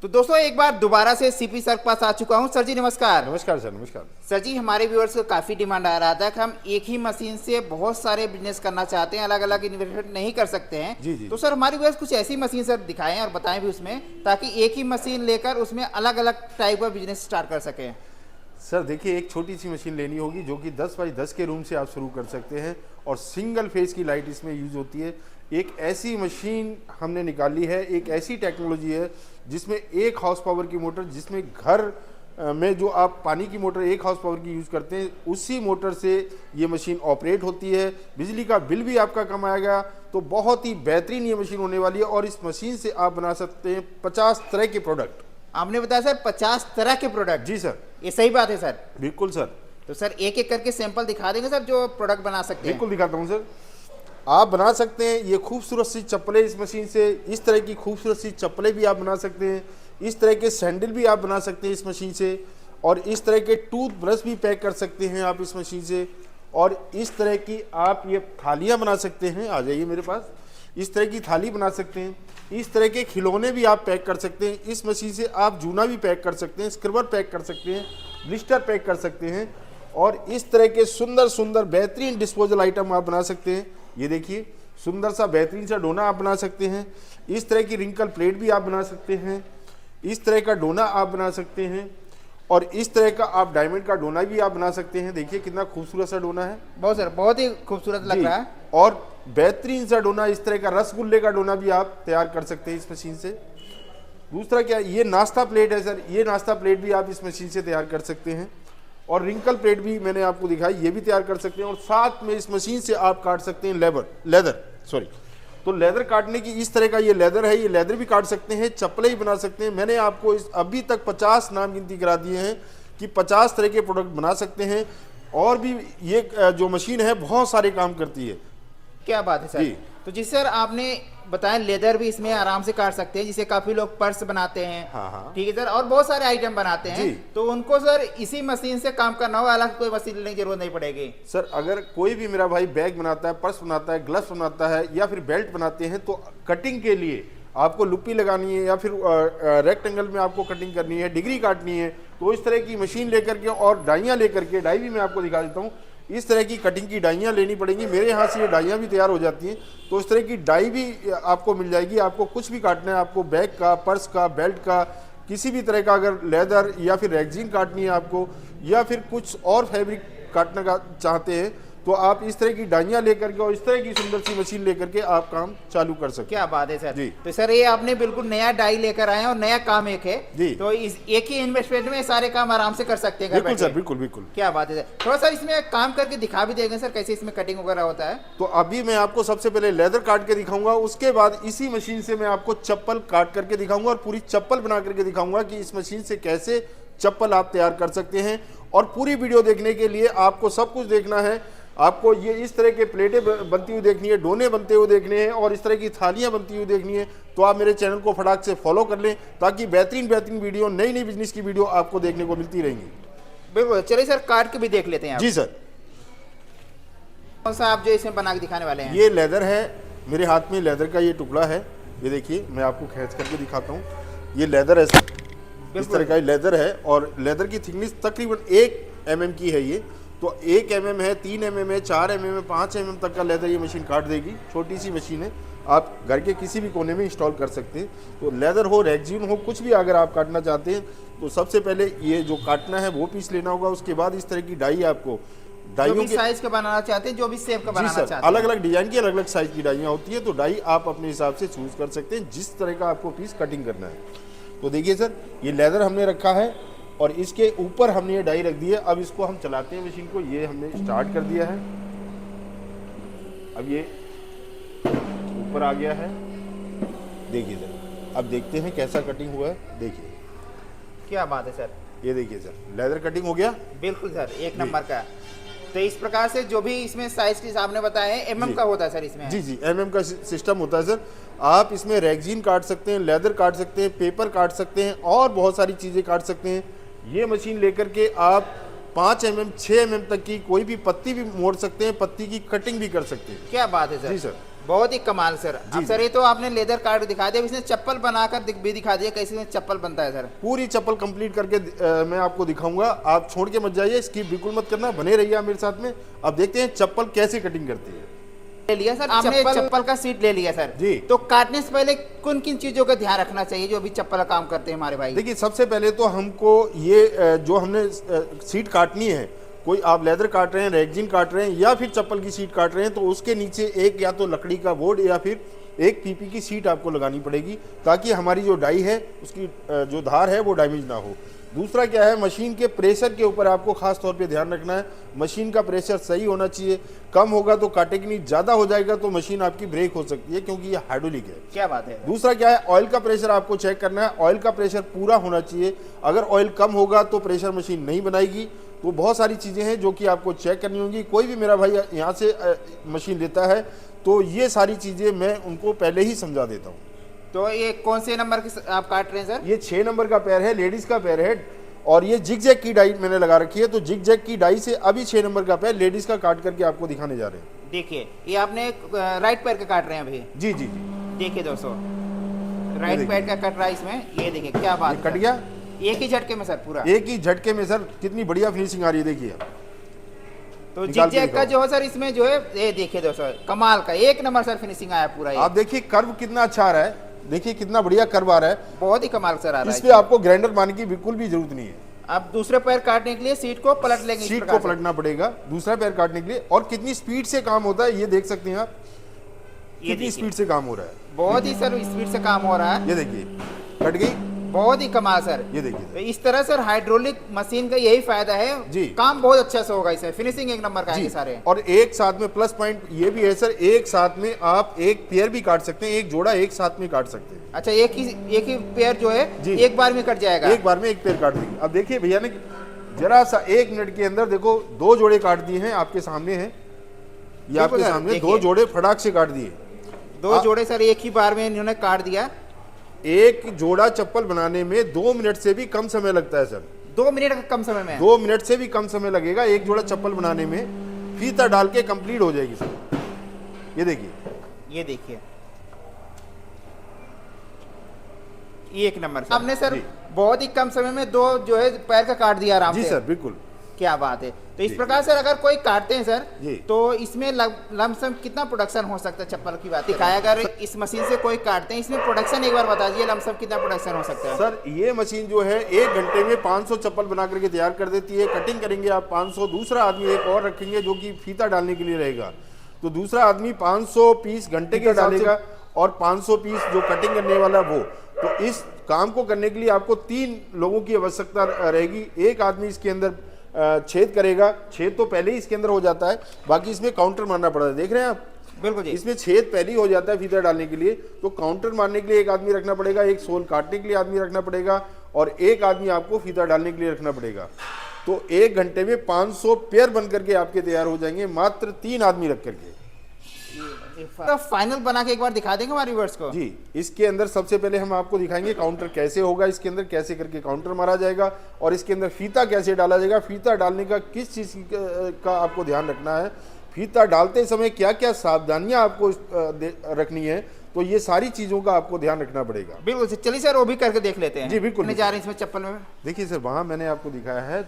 तो दोस्तों एक बार दोबारा से सीपी सर के पास आ चुका हूं। सर जी नमस्कार। नमस्कार सर, नमस्कार। सर जी हमारे व्यूअर्स को काफ़ी डिमांड आ रहा था कि हम एक ही मशीन से बहुत सारे बिजनेस करना चाहते हैं, अलग अलग इन्वेस्टमेंट नहीं कर सकते हैं। जी जी। तो सर हमारे व्यूअर्स कुछ ऐसी मशीन सर दिखाएं और बताएं भी उसमें, ताकि एक ही मशीन लेकर उसमें अलग अलग टाइप का बिजनेस स्टार्ट कर सकें। सर देखिए, एक छोटी सी मशीन लेनी होगी जो कि 10 बाई 10 के रूम से आप शुरू कर सकते हैं और सिंगल फेज की लाइट इसमें यूज होती है। एक ऐसी मशीन हमने निकाली है, एक ऐसी टेक्नोलॉजी है जिसमें 1 हॉर्स पावर की मोटर, जिसमें घर में जो आप पानी की मोटर 1 हॉर्स पावर की यूज़ करते हैं, उसी मोटर से ये मशीन ऑपरेट होती है। बिजली का बिल भी आपका कम आएगा। तो बहुत ही बेहतरीन ये मशीन होने वाली है और इस मशीन से आप बना सकते हैं 50 तरह के प्रोडक्ट। आपने बताया सर 50 तरह के प्रोडक्ट। जी सर, ये सही बात है सर? बिल्कुल सर। तो सर एक एक करके सैंपल दिखा देंगे सर जो प्रोडक्ट बना सकते हैं? बिल्कुल दिखाता हूँ सर। आप बना सकते हैं ये खूबसूरत सी चप्पलें इस मशीन से। इस तरह की खूबसूरत सी चप्पलें भी आप बना सकते हैं। इस तरह के सैंडल भी आप बना सकते हैं इस मशीन से। और इस तरह के टूथ ब्रश भी पैक कर सकते हैं आप इस मशीन से। और इस तरह की आप ये थालियाँ बना सकते हैं। आ जाइए मेरे पास। इस तरह की थाली बना सकते हैं। इस तरह के खिलौने भी आप पैक कर सकते हैं इस मशीन से। आप जूना भी पैक कर सकते हैं, स्क्रबर पैक कर सकते हैं, ब्लिस्टर पैक कर सकते हैं। और इस तरह के सुंदर सुंदर बेहतरीन डिस्पोजल आइटम आप बना सकते हैं। ये देखिए, सुंदर सा बेहतरीन सा डोना आप बना सकते हैं। इस तरह की रिंकल प्लेट भी आप बना सकते हैं। इस तरह का डोना आप बना सकते हैं। और इस तरह का आप डायमंड का डोना भी आप बना सकते हैं। देखिए कितना खूबसूरत सा डोना है। बहुत सर, बहुत ही खूबसूरत लग रहा है। और बेहतरीन सा डोना, इस तरह का रसगुल्ले का डोना भी आप तैयार कर सकते हैं इस मशीन से। दूसरा क्या, ये नाश्ता प्लेट है सर। ये नाश्ता प्लेट भी आप इस मशीन से तैयार कर सकते हैं। और रिंकल प्लेट भी मैंने आपको दिखाई, ये भी तैयार कर सकते हैं। और साथ में इस मशीन से आप काट सकते हैं लेदर। तो लेदर काटने की इस तरह का ये लेदर है, ये लेदर भी काट सकते हैं, चप्पलें भी बना सकते हैं। मैंने आपको इस अभी तक 50 नाम गिनती करा दिए हैं कि 50 तरह के प्रोडक्ट बना सकते हैं। और भी ये जो मशीन है बहुत सारे काम करती है। क्या बात है सर। तो जिस सर आपने बताया लेदर भी इसमें आराम से काट सकते हैं, जिसे काफी लोग पर्स बनाते हैं। हाँ। ठीक है सर, और बहुत सारे आइटम बनाते हैं। तो उनको सर इसी मशीन से काम करना हो, अलग कोई मशीन लेने की जरूरत नहीं पड़ेगी। सर अगर कोई भी मेरा भाई बैग बनाता है, पर्स बनाता है, ग्लव्स बनाता है या फिर बेल्ट बनाते हैं, तो कटिंग के लिए आपको लुप्पी लगानी है या फिर रेक्टेंगल में आपको कटिंग करनी है, डिग्री काटनी है, तो इस तरह की मशीन लेकर के और डाइयाँ लेकर के, डाई भी मैं आपको दिखा देता हूँ। इस तरह की कटिंग की डाइयाँ लेनी पड़ेंगी। मेरे यहाँ से ये डाइयाँ भी तैयार हो जाती हैं। तो इस तरह की डाई भी आपको मिल जाएगी। आपको कुछ भी काटना है, आपको बैग का, पर्स का, बेल्ट का, किसी भी तरह का, अगर लेदर या फिर रेक्जीन काटनी है आपको, या फिर कुछ और फैब्रिक काटने का चाहते हैं, तो आप इस तरह की डाइयाँ लेकर के और इस तरह की सुंदर सी मशीन लेकर के आप काम चालू कर सकते हैं। क्या बात है सर जी। तो सर ये आपने बिल्कुल नया डाई लेकर आए हैं और नया काम एक है जी। तो इस एक ही इन्वेस्टमेंट में सारे काम आराम से कर सकते हैं घर बिल्कुल बैठे। सर, बिल्कुल बिल्कुल। क्या बात है सर। थोड़ा सर इसमें काम करके दिखा भी देंगे सर कैसे इसमें कटिंग वगैरह होता है? तो अभी मैं आपको सबसे पहले लेदर काट के दिखाऊंगा, उसके बाद इसी मशीन से मैं आपको चप्पल काट करके दिखाऊंगा और पूरी चप्पल बना करके दिखाऊंगा कि इस मशीन से कैसे चप्पल आप तैयार कर सकते हैं। और पूरी वीडियो देखने के लिए आपको सब कुछ देखना है। आपको ये इस तरह के प्लेटें बनती हुई देखनी है, डोने बनते हुए देखने हैं और इस तरह की थालियां बनती हुई देखनी है। तो आप मेरे चैनल को फटाक से फॉलो कर लें, ताकि बेहतरीन वीडियो, नई नई बिजनेस की वीडियो आपको देखने को मिलती रहेंगी। बिल्कुल, चलिए सर काट के भी देख लेते हैं। जी सर। कौन सा आप जो इसमें बना के दिखाने वाले हैं? ये लेदर है, मेरे हाथ में लेदर का ये टुकड़ा है। ये देखिए, मैं आपको खींच करके दिखाता हूँ। ये लेदर है सर, इस तरह का लेदर है। और लेदर की थिकनेस तकरीबन 1 mm की है ये। तो 1 mm है, 3 mm है, 4 mm है, 5 mm तक का लेदर ये मशीन काट देगी। छोटी सी मशीन है, आप घर के किसी भी कोने में इंस्टॉल कर सकते हैं। तो लेदर हो, रेक्जीन हो, कुछ भी अगर आप काटना चाहते हैं, तो सबसे पहले ये जो काटना है वो पीस लेना होगा। उसके बाद इस तरह की डाई आपको, डाइयों के साइज का बनाना चाहते हैं, जो भी शेप का बनाना चाहते हैं, अलग अलग डिजाइन की अलग अलग साइज की डाइयाँ होती है। तो डाई आप अपने हिसाब से चूज कर सकते हैं, जिस तरह का आपको पीस कटिंग करना है। तो देखिए सर, ये लेदर हमने रखा है और इसके ऊपर हमने ये डाई रख दी है। अब इसको हम चलाते हैं मशीन को। ये हमने स्टार्ट कर दिया है। अब ये ऊपर आ गया है। देखिए सर, अब देखते हैं कैसा कटिंग हुआ है। देखिए, क्या बात है सर। ये देखिए सर, लेदर कटिंग हो गया। बिल्कुल सर, एक नंबर का। तो इस प्रकार से जो भी इसमें साइज के हिसाब ने बताया है, mm का होता है सर इसमें? जी, mm का सिस्टम होता है सर। आप इसमें रेक्जीन काट सकते हैं, लेदर काट सकते हैं, पेपर काट सकते हैं और बहुत सारी चीज़ें काट सकते हैं। ये मशीन लेकर के आप 5 mm 6 mm तक की कोई भी पत्ती भी मोड़ सकते हैं, पत्ती की कटिंग भी कर सकते हैं। क्या बात है सर। जी सर। बहुत ही कमाल सर। अब सर ये तो आपने लेदर कार्ड दिखा दिया, अब इसने चप्पल बनाकर भी दिखा दिया कैसे इसमें चप्पल बनता है सर। पूरी चप्पल कंप्लीट करके मैं आपको दिखाऊंगा, आप छोड़ के मत जाइए, स्किप बिल्कुल मत करना, बने रहिए आप मेरे साथ में। अब देखते हैं चप्पल कैसे कटिंग करती है। ले लिया सर आपने चप्पल का सीट ले लिया सर जी। तो काटने से पहले किन किन चीजों का ध्यान रखना चाहिए जो अभी चप्पल का काम करते हैं हमारे भाई? देखिए सबसे पहले तो हमको ये जो हमने सीट काटनी है, कोई आप लेदर काट रहे हैं, रेगजिन काट रहे हैं या फिर चप्पल की सीट काट रहे हैं, तो उसके नीचे एक या तो लकड़ी का बोर्ड या फिर एक पीपी की सीट आपको लगानी पड़ेगी, ताकि हमारी जो डाई है उसकी जो धार है वो डैमेज ना हो। दूसरा क्या है, मशीन के प्रेशर के ऊपर आपको खास तौर पे ध्यान रखना है। मशीन का प्रेशर सही होना चाहिए, कम होगा तो काटेगी नहीं, ज़्यादा हो जाएगा तो मशीन आपकी ब्रेक हो सकती है, क्योंकि ये हाइड्रोलिक है। क्या बात है। दूसरा क्या है, ऑयल का प्रेशर आपको चेक करना है, ऑयल का प्रेशर पूरा होना चाहिए। अगर ऑयल कम होगा तो प्रेशर मशीन नहीं बनाएगी। तो बहुत सारी चीज़ें हैं जो कि आपको चेक करनी होंगी। कोई भी मेरा भाई यहाँ से मशीन लेता है तो ये सारी चीज़ें मैं उनको पहले ही समझा देता हूँ। तो ये कौन से नंबर के आप काट रहे हैं सर? ये 6 नंबर का पैर है, लेडीज़ का पैर है, और ये जिग जैग की डाई मैंने लगा रखी है। तो जिग जैग की डाई से अभी 6 नंबर का पैर लेडीज़ का काट करके आपको दिखाने जा रहे हैं। देखिए ये आपने राइट पैर का काट रहे हैं अभी। जी जी जी, देखिए दोस्तों राइट पैर का कट रहा है इसमें, ये देखिए क्या बात कट गया एक ही झटके में सर, पूरा एक ही झटके में सर। कितनी बढ़िया फिनिशिंग आ रही है, देखिए। तो जिग जैग का जो है सर इसमें जो है ये देखिए दोस्तों कमाल का एक नंबर सर फिनिशिंग आया पूरा। आप देखिए कर्व कितना अच्छा आ रहा है, देखिए कितना बढ़िया कर्व आ रहा है, बहुत ही कमाल सर आ रहा है। इस पे आपको ग्राइंडर मारने की बिल्कुल भी जरूरत नहीं है। अब दूसरे पैर काटने के लिए सीट को पलट लेंगे, सीट को पलटना पड़ेगा दूसरा पैर काटने के लिए। और कितनी स्पीड से काम होता है ये देख सकते हैं आप, कितनी स्पीड से काम हो रहा है। बहुत ही सर स्पीड से काम हो रहा है। ये देखिए कट गई, बहुत ही कमाल सर। ये देखिए तो इस तरह सर हाइड्रोलिक मशीन का यही फायदा है जी, काम बहुत अच्छे से होगा इसमें, फिनिशिंग एक नंबर का है सारे। और एक साथ में प्लस पॉइंट ये भी है सर, एक साथ में आप एक पेयर भी काट सकते हैं, एक जोड़ा एक साथ में काट सकते हैं। अच्छा एक ही पेयर जो है एक बार में कट जाएगा, एक बार में एक पेयर काट देंगे। अब देखिए भैया ने जरा सा 1 मिनट के अंदर देखो 2 जोड़े काट दिए हैं, आपके सामने हैं ये, आपके सामने 2 जोड़े फटाक से काट दिए। 2 जोड़े सर एक ही बार में इन्होंने काट दिया। एक जोड़ा चप्पल बनाने में 2 मिनट से भी कम समय लगता है सर। 2 मिनट का कम समय में 2 मिनट से भी कम समय लगेगा एक जोड़ा चप्पल बनाने में, फीता डाल के कंप्लीट हो जाएगी सर। ये देखिए, ये देखिए एक नंबर सर। आपने सर बहुत ही कम समय में 2 जो है पैर का काट दिया आराम से। जी सर बिल्कुल, क्या बात है। तो इस प्रकार से अगर कोई काटते हैं सर जी, तो इसमें लमसम कितना प्रोडक्शन हो सकता है चप्पल की बात दिखाया। अगर इस मशीन से कोई काटते हैं इसमें प्रोडक्शन एक बार बता दीजिए लमसम कितना प्रोडक्शन हो सकता है? सर ये मशीन जो है 1 घंटे में 500 चप्पल बना करके तैयार कर देती है। कटिंग करेंगे आप 500, दूसरा आदमी एक और रखेंगे जो कि फीता डालने के लिए रहेगा, तो दूसरा आदमी 500 पीस घंटे के डालेगा और 500 पीस जो कटिंग करने वाला वो। तो इस काम को करने के लिए आपको 3 लोगों की आवश्यकता रहेगी। एक आदमी इसके अंदर छेद करेगा, छेद तो पहले ही इसके अंदर हो जाता है, बाकी इसमें काउंटर मारना पड़ता है, देख रहे हैं आप। बिल्कुल जी, इसमें छेद पहले ही हो जाता है फीता डालने के लिए, तो काउंटर मारने के लिए एक आदमी रखना पड़ेगा, एक सोल काटने के लिए आदमी रखना पड़ेगा और एक आदमी आपको फीता डालने के लिए रखना पड़ेगा। तो 1 घंटे में 500 पेयर बन करके आपके तैयार हो जाएंगे, मात्र 3 आदमी रख करके। तो फाइनल बना के एक बार दिखा देंगे हमारे व्यूअर्स को। जी, इसके अंदर सबसे पहले हम आपको दिखाएंगे काउंटर कैसे होगा, इसके अंदर कैसे करके काउंटर मारा जाएगा और इसके अंदर फीता कैसे डाला जाएगा। फीता डालने का किस चीज़ का आपको ध्यान रखना है, फीता डालते समय क्या क्या सावधानियां आपको रखनी है, तो ये सारी चीज़ों का आपको ध्यान रखना पड़ेगा। बिल्कुल सर, चलिए सर वो भी करके देख लेते हैं। जी बिल्कुल, जा रहे हैं इसमें चप्पल में। देखिए सर वहाँ मैंने आपको दिखाया है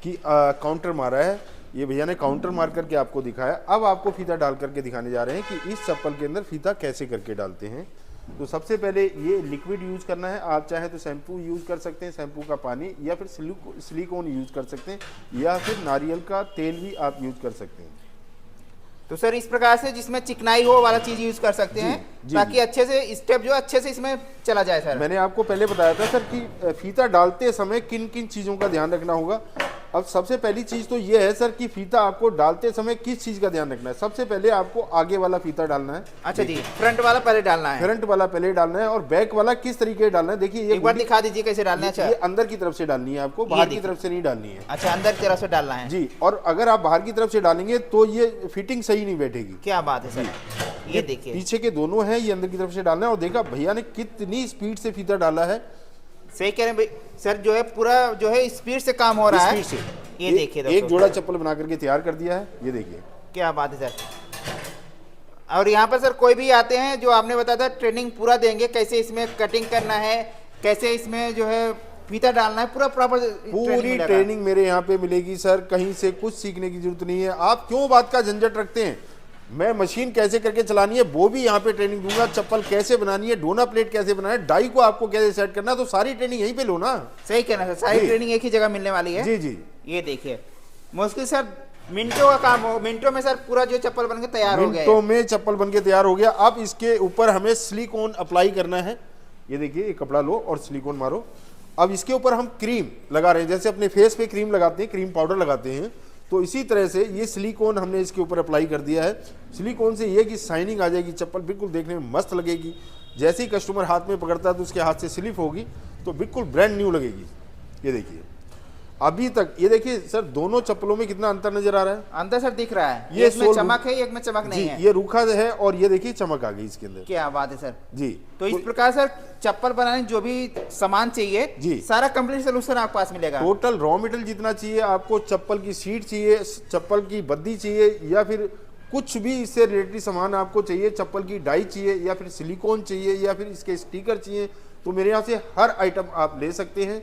कि काउंटर मारा है, ये भैया ने काउंटर मार करके आपको दिखाया। अब आपको फीता डाल करके दिखाने जा रहे हैं कि इस चप्पल के अंदर फीता कैसे करके डालते हैं। तो सबसे पहले ये लिक्विड यूज़ करना है, आप चाहे तो शैम्पू यूज़ कर सकते हैं, शैम्पू का पानी, या फिर सिलिकॉन यूज़ कर सकते हैं, या फिर नारियल का तेल भी आप यूज़ कर सकते हैं। तो सर इस प्रकार से जिसमें चिकनाई हो वाला चीज यूज कर सकते हैं ताकि अच्छे से स्टेप जो अच्छे से इसमें चला जाए। सर मैंने आपको पहले बताया था सर कि फीता डालते समय किन किन चीज़ों का ध्यान रखना होगा। अब सबसे पहली चीज़ तो ये है सर कि फीता आपको डालते समय किस चीज़ का ध्यान रखना है। सबसे पहले आपको आगे वाला फीता डालना है। अच्छा जी, फ्रंट वाला पहले डालना है। फ्रंट वाला पहले डालना है और बैक वाला किस तरीके से डालना है, देखिए ये एक बार दिखा दीजिए कैसे डालना है। अच्छा, ये अंदर की तरफ से डालनी है आपको, बाहर की तरफ से नहीं डालनी है। अच्छा, अंदर की तरफ से डालना है जी। और अगर आप बाहर की तरफ से डालेंगे तो ये फिटिंग सही नहीं बैठेगी। क्या बात है सर, ये देखिए पीछे के दोनों हैं, ये अंदर की तरफ से डालना है। और देखा भैया ने कितनी स्पीड से फीता डाला है। सही कह रहे हैं सर, जो है पूरा जो है स्पीड से काम हो रहा है। ये देखिए एक जोड़ा चप्पल बना करके तैयार कर दिया है, ये देखिए क्या बात है सर। और यहाँ पर सर कोई भी आते हैं जो आपने बताया था ट्रेनिंग पूरा देंगे, कैसे इसमें कटिंग करना है, कैसे इसमें जो है फीता डालना है, पूरा प्रॉपर पूरी ट्रेनिंग मेरे यहाँ पे मिलेगी सर। कहीं से कुछ सीखने की जरूरत नहीं है। आप क्यों बात का झंझट रखते हैं? मैं मशीन कैसे करके चलानी है वो भी यहाँ पे ट्रेनिंग दूंगा, चप्पल कैसे बनानी है, डोना प्लेट कैसे बनाना है, डाई को आपको कैसे सेट करना है, तो सारी ट्रेनिंग यहीं पे लो ना। सही कहना सर, सारी ट्रेनिंग एक ही जगह मिलने वाली है। जी जी, ये देखिए मुश्किल सर मिनटों का काम हो, मिनटों में सर पूरा जो चप्पल बन के तैयार हो गया है। मिनटों में चप्पल बन के तैयार हो गया। अब इसके ऊपर हमें सिलिकॉन अप्लाई करना है। ये देखिए, ये कपड़ा लो और सिलिकॉन मारो। अब इसके ऊपर हम क्रीम लगा रहे हैं, जैसे अपने फेस पे क्रीम लगाते हैं, क्रीम पाउडर लगाते हैं, तो इसी तरह से ये सिलिकॉन हमने इसके ऊपर अप्लाई कर दिया है। सिलिकॉन से ये कि शाइनिंग आ जाएगी, चप्पल बिल्कुल देखने में मस्त लगेगी। जैसे ही कस्टमर हाथ में पकड़ता है तो उसके हाथ से स्लिप होगी तो बिल्कुल ब्रांड न्यू लगेगी। ये देखिए, अभी तक ये देखिए सर, दोनों चप्पलों में कितना अंतर नजर आ रहा है। अंदर सर दिख रहा है, ये एक में चमक है, एक में चमक नहीं है। ये रूखा है और ये देखिए चमक आ गई इसके अंदर। क्या बात है सर जी। तो इस प्रकार सर चप्पल बनाने जो भी सामान चाहिए जी, सारा कंप्लीट सोल्यूशन आपके पास मिलेगा। टोटल रॉ मटेरियल जितना चाहिए आपको, चप्पल की सीट चाहिए, चप्पल की बद्दी चाहिए, या फिर कुछ भी इससे रिलेटेड सामान आपको चाहिए, चप्पल की डाई चाहिए, या फिर सिलिकॉन चाहिए, या फिर इसके स्टिकर चाहिए, तो मेरे यहाँ से हर आइटम आप ले सकते हैं।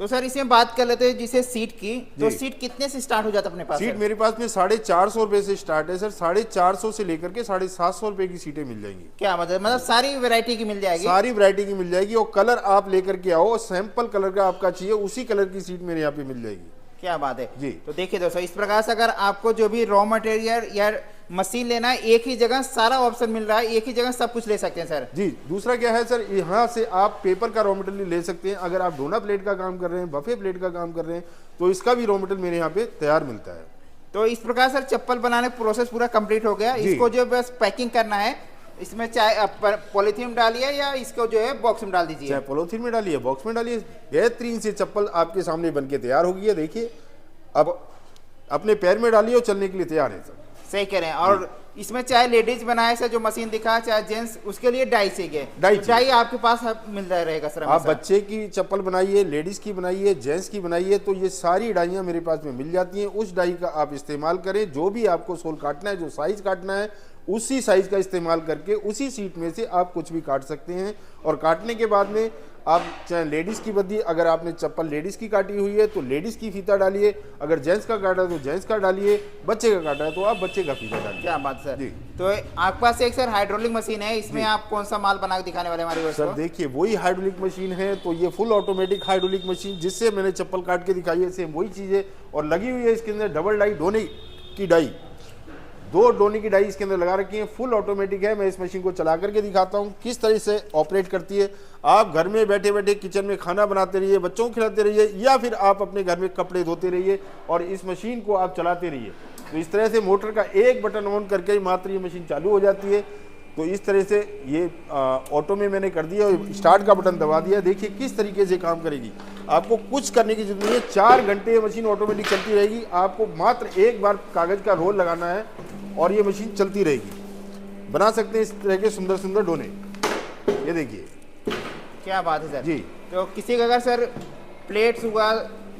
तो सर इसमें बात कर लेते हैं जिसे सीट की, तो सीट कितने से स्टार्ट हो जाता है अपने पास? सीट मेरे पास में 450 रुपए से स्टार्ट है सर। 450 से लेकर के 750 रुपए की सीटें मिल जाएंगी। क्या मतलब सारी वैरायटी की मिल जाएगी? सारी वैरायटी की मिल जाएगी। और कलर आप लेकर के आओ, सैंपल कलर का आपका चाहिए, उसी कलर की सीट मेरे यहाँ पे मिल जाएगी। क्या बात है जी। तो देखिए दोस्तों, इस प्रकार से अगर आपको जो भी रॉ मटेरियल या मशीन लेना है, एक ही जगह सारा ऑप्शन मिल रहा है, एक ही जगह सब कुछ ले सकते हैं सर। जी। दूसरा क्या है सर, यहाँ से आप पेपर का रॉ मटेरियल ले सकते हैं। अगर आप डोना प्लेट का काम कर रहे हैं, बफे प्लेट का काम कर रहे हैं, तो इसका भी रॉ मटेरियल मेरे यहाँ पे तैयार मिलता है। तो इस प्रकार सर चप्पल बनाने का प्रोसेस पूरा कंप्लीट हो गया। इसको जो बस पैकिंग करना है, इसमें चाहे पॉलीथीन में डालिए या इसको जो है बॉक्स में डाल दीजिए। चाहे पॉलीथीन में डालिए, बॉक्स में डालिए, बेहतरीन से चप्पल आपके सामने बन के तैयार हो गई है। देखिए, अब अपने पैर में डालिए और चलने के लिए तैयार है सर। सही कह रहे हैं। और इसमें चाहे लेडीज बनाए सर जो मशीन दिखा, चाहे जेंट्स, उसके लिए डाई चाहिए। डाई आपके पास मिल रहेगा सर। आप बच्चे की चप्पल बनाइए, लेडीज की बनाइए, जेंट्स की बनाइए, तो ये सारी डाइयाँ मेरे पास में मिल जाती हैं। उस डाई का आप इस्तेमाल करें। जो भी आपको सोल काटना है, जो साइज काटना है, उसी साइज का इस्तेमाल करके उसी सीट में से आप कुछ भी काट सकते हैं। और काटने के बाद में आप चाहे लेडीज़ की बद्दी, अगर आपने चप्पल लेडीज़ की काटी हुई है तो लेडीज़ की फीता डालिए, अगर जेंट्स का काटा है तो जेंट्स का डालिए, बच्चे का काटा है तो आप बच्चे का फीता डालिए। क्या बात सर। जी। तो आपके पास एक सर हाइड्रोलिक मशीन है, इसमें आप कौन सा माल बना के दिखाने वाले हमारे सर? देखिए, वही हाइड्रोलिक मशीन है। तो ये फुल ऑटोमेटिक हाइड्रोलिक मशीन जिससे मैंने चप्पल काट के दिखाई है, सेम वही चीज़ है। और लगी हुई है इसके अंदर डबल डाई, डोने की डाई, 2 डोने की डाई इसके अंदर लगा रखी है। फुल ऑटोमेटिक है। मैं इस मशीन को चला करके दिखाता हूँ किस तरह से ऑपरेट करती है। आप घर में बैठे बैठे किचन में खाना बनाते रहिए, बच्चों को खिलाते रहिए, या फिर आप अपने घर में कपड़े धोते रहिए और इस मशीन को आप चलाते रहिए। तो इस तरह से मोटर का एक बटन ऑन करके ही मात्र ये मशीन चालू हो जाती है। तो इस तरह से ये ऑटो में मैंने कर दिया और स्टार्ट का बटन दबा दिया। देखिए किस तरीके से काम करेगी। आपको कुछ करने की जरूरत नहीं है। 4 घंटे ये मशीन ऑटोमेटिक चलती रहेगी। आपको मात्र एक बार कागज का रोल लगाना है और ये मशीन चलती रहेगी। बना सकते हैं इस तरह के सुंदर सुंदर डोने। ये देखिए, क्या बात है सर जी। तो किसी का अगर सर प्लेट्स हुआ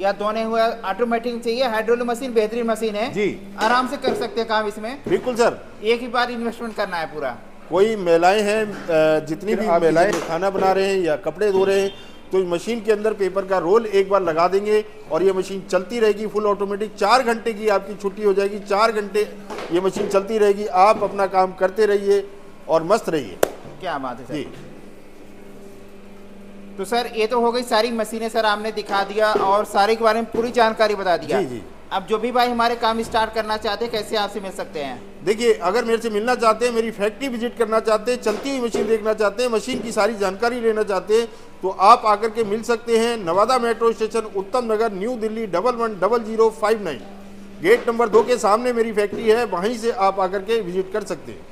या दोने हुआ ऑटोमेटिक चाहिए, हाइड्रोलिक मशीन बेहतरीन मशीन है जी। आराम से कर सकते हैं काम इसमें। बिल्कुल सर। एक ही बार इन्वेस्टमेंट करना है पूरा। कोई महिलाएं हैं, जितनी भी महिलाएं खाना बना रहे हैं या कपड़े धो रहे हैं, तो मशीन के अंदर पेपर का रोल एक बार लगा देंगे और ये मशीन चलती रहेगी फुल ऑटोमेटिक। 4 घंटे की आपकी छुट्टी हो जाएगी। 4 घंटे ये मशीन चलती रहेगी। आप अपना काम करते रहिए और मस्त रहिए। क्या बात है सर। जी। तो सर ये तो हो गई सारी मशीनें सर आपने दिखा दिया और सारी के बारे में पूरी जानकारी बता दिया। जी जी। अब जो भी भाई हमारे काम स्टार्ट करना चाहते हैं, कैसे आपसे मिल सकते हैं? देखिए, अगर मेरे से मिलना चाहते हैं, मेरी फैक्ट्री विजिट करना चाहते हैं, चलती हुई मशीन देखना चाहते हैं, मशीन की सारी जानकारी लेना चाहते हैं, तो आप आकर के मिल सकते हैं नवादा मेट्रो स्टेशन, उत्तम नगर, न्यू दिल्ली 110059। गेट नंबर 2 के सामने मेरी फैक्ट्री है। वहीं से आप आकर के विजिट कर सकते हैं।